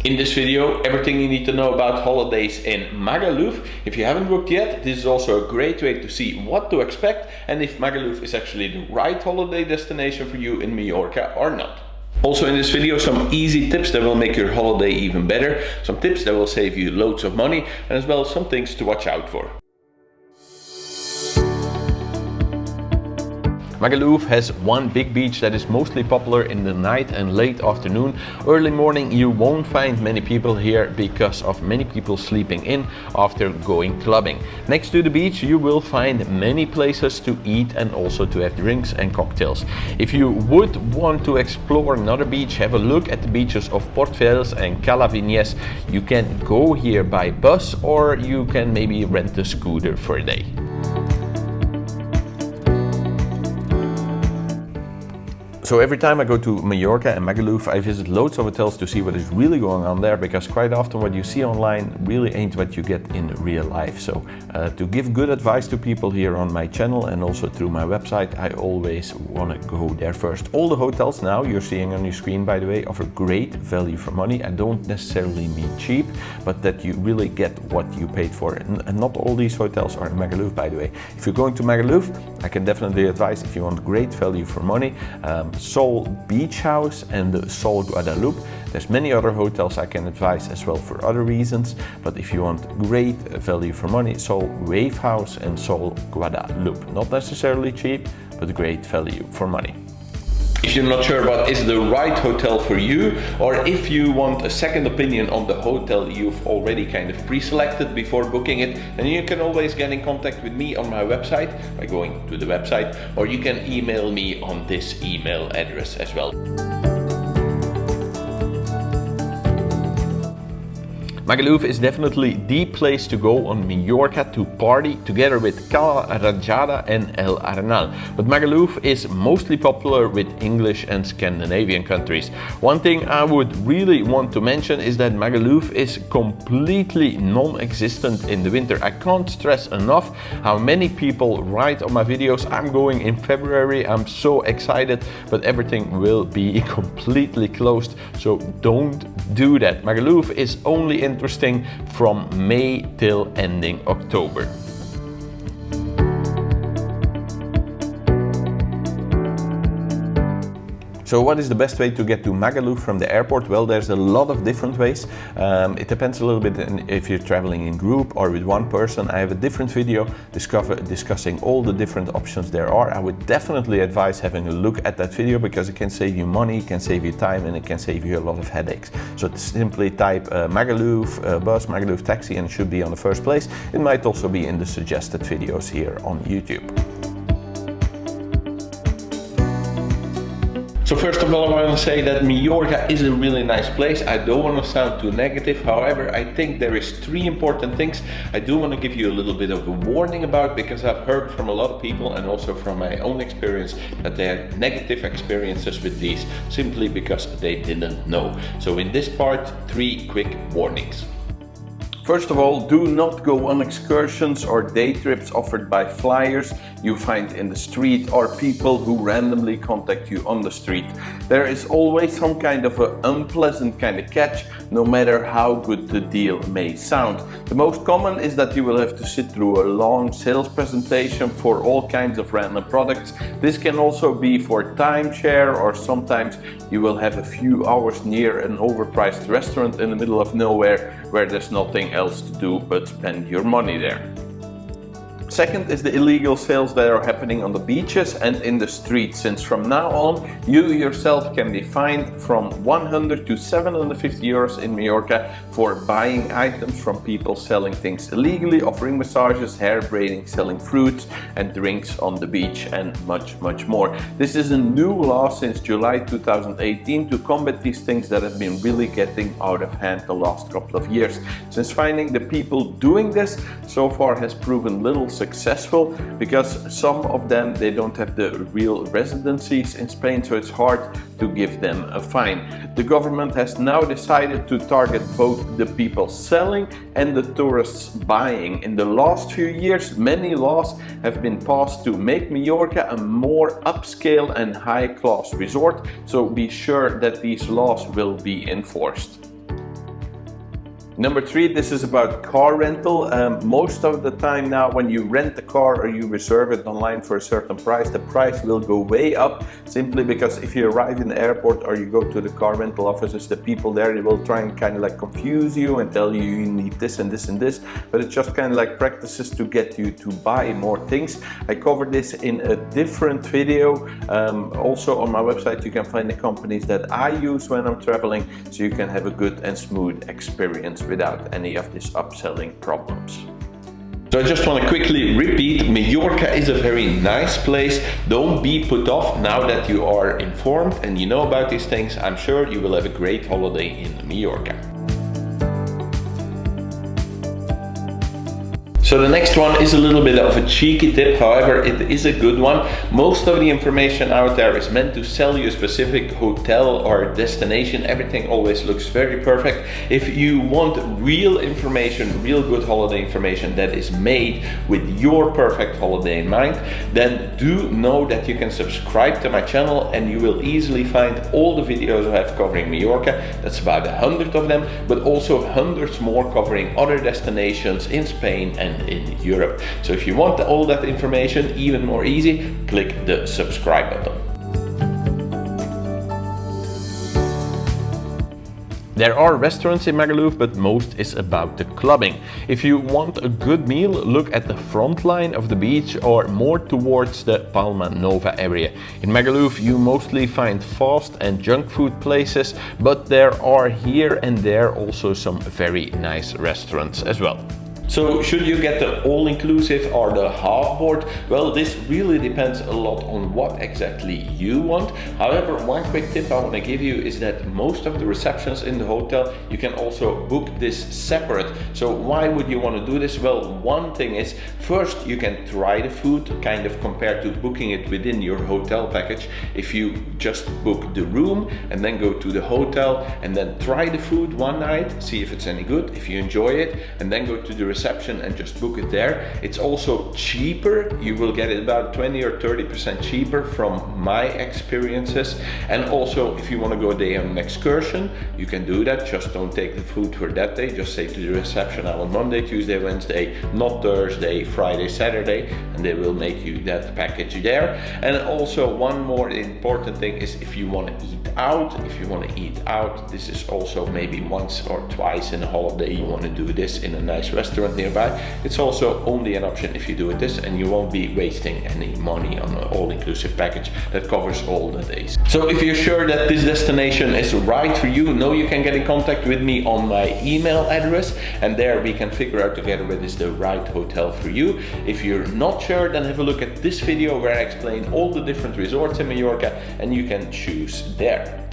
In this video, everything you need to know about holidays in Magaluf. If you haven't booked yet, this is also a great way to see what to expect and if Magaluf is actually the right holiday destination for you in Mallorca or not. Also in this video, some easy tips that will make your holiday even better, some tips that will save you loads of money, and as well some things to watch out for. Magaluf has one big beach that is mostly popular in the night and late afternoon. Early morning you won't find many people here because of many people sleeping in after going clubbing. Next to the beach you will find many places to eat and also to have drinks and cocktails. If you would want to explore another beach, have a look at the beaches of Port Vels and Cala Vinyes. You can go here by bus or you can maybe rent a scooter for a day. So every time I go to Mallorca and Magaluf, I visit loads of hotels to see what is really going on there, because quite often what you see online really ain't what you get in real life. So to give good advice to people here on my channel and also through my website, I always want to go there first. All the hotels now you're seeing on your screen, by the way, offer great value for money. I don't necessarily mean cheap, but that you really get what you paid for. And not all these hotels are in Magaluf, by the way. If you're going to Magaluf, I can definitely advise, if you want great value for money, Sol Beach House and the Sol Guadalupe. There's many other hotels I can advise as well for other reasons, but if you want great value for money, Sol Wave House and Sol Guadalupe. Not necessarily cheap, but great value for money. If you're not sure what is the right hotel for you, or if you want a second opinion on the hotel you've already kind of pre-selected before booking it, then you can always get in contact with me on my website by going to the website, or you can email me on this email address as well. Magaluf is definitely the place to go on Mallorca to party, together with Cala Rajada and El Arenal. But Magaluf is mostly popular with English and Scandinavian countries. One thing I would really want to mention is that Magaluf is completely non-existent in the winter. I can't stress enough how many people write on my videos, I'm going in February, I'm so excited, but everything will be completely closed, so don't do that. Magaluf is only interesting from May till ending October. So what is the best way to get to Magaluf from the airport? Well, there's a lot of different ways. It depends a little bit if you're traveling in group or with one person. I have a different video discussing all the different options there are. I would definitely advise having a look at that video, because it can save you money, it can save you time, and it can save you a lot of headaches. So simply type Magaluf bus, Magaluf taxi, and it should be on the first place. It might also be in the suggested videos here on YouTube. So first of all, I want to say that Mallorca is a really nice place. I don't want to sound too negative. However, I think there is three important things I do want to give you a little bit of a warning about, because I've heard from a lot of people and also from my own experience that they had negative experiences with these simply because they didn't know. So in this part, three quick warnings. First of all, do not go on excursions or day trips offered by flyers you find in the street or people who randomly contact you on the street. There is always some kind of an unpleasant kind of catch, no matter how good the deal may sound. The most common is that you will have to sit through a long sales presentation for all kinds of random products. This can also be for timeshare, or sometimes you will have a few hours near an overpriced restaurant in the middle of nowhere where there's nothing else to do but spend your money there. Second is the illegal sales that are happening on the beaches and in the streets, since from now on you yourself can be fined from 100 to 750 euros in Mallorca for buying items from people selling things illegally, offering massages, hair braiding, selling fruits and drinks on the beach, and much more. This is a new law since July 2018 to combat these things that have been really getting out of hand the last couple of years. Since finding the people doing this so far has proven little successful, because some of them, they don't have the real residencies in Spain, so it's hard to give them a fine. The government has now decided to target both the people selling and the tourists buying. In the last few years, many laws have been passed to make Mallorca a more upscale and high-class resort, so be sure that these laws will be enforced. Number 3, this is about car rental. Most of the time now when you rent a car or you reserve it online for a certain price, the price will go way up, simply because if you arrive in the airport or you go to the car rental offices, the people there, they will try and kind of like confuse you and tell you you need this and this and this, but it's just kind of like practices to get you to buy more things. I covered this in a different video. Also on my website you can find the companies that I use when I'm traveling, so you can have a good and smooth experience without any of these upselling problems. So I just want to quickly repeat, Mallorca is a very nice place. Don't be put off now that you are informed and you know about these things. I'm sure you will have a great holiday in Mallorca. So the next one is a little bit of a cheeky tip, however it is a good one. Most of the information out there is meant to sell you a specific hotel or destination. Everything always looks very perfect. If you want real information, real good holiday information that is made with your perfect holiday in mind, then do know that you can subscribe to my channel and you will easily find all the videos I have covering Mallorca. That's about 100 of them, but also hundreds more covering other destinations in Spain and in Europe. So if you want all that information even more easy, click the subscribe button. There are restaurants in Magaluf, but most is about the clubbing. If you want a good meal, look at the front line of the beach or more towards the Palma Nova area. In Magaluf you mostly find fast and junk food places, but there are here and there also some very nice restaurants as well. So should you get the all-inclusive or the half-board? Well, this really depends a lot on what exactly you want. However, one quick tip I want to give you is that most of the receptions in the hotel, you can also book this separate. So why would you want to do this? Well, one thing is, first you can try the food, kind of compared to booking it within your hotel package. If you just book the room and then go to the hotel and then try the food one night, see if it's any good, if you enjoy it, and then go to the reception and just book it there. It's also cheaper. You will get it about 20 or 30% cheaper from my experiences. And also if you want to go a day on an excursion, you can do that. Just don't take the food for that day. Just say to the reception, I want Monday, Tuesday, Wednesday, not Thursday, Friday, Saturday, and they will make you that package there. And also one more important thing is if you want to eat out, this is also maybe once or twice in a holiday you want to do this in a nice restaurant nearby. It's also only an option if you do it this, and you won't be wasting any money on an all-inclusive package that covers all the days. So if you're sure that this destination is right for you, know you can get in contact with me on my email address, and there we can figure out together what is the right hotel for you. If you're not sure, then have a look at this video where I explain all the different resorts in Mallorca and you can choose there.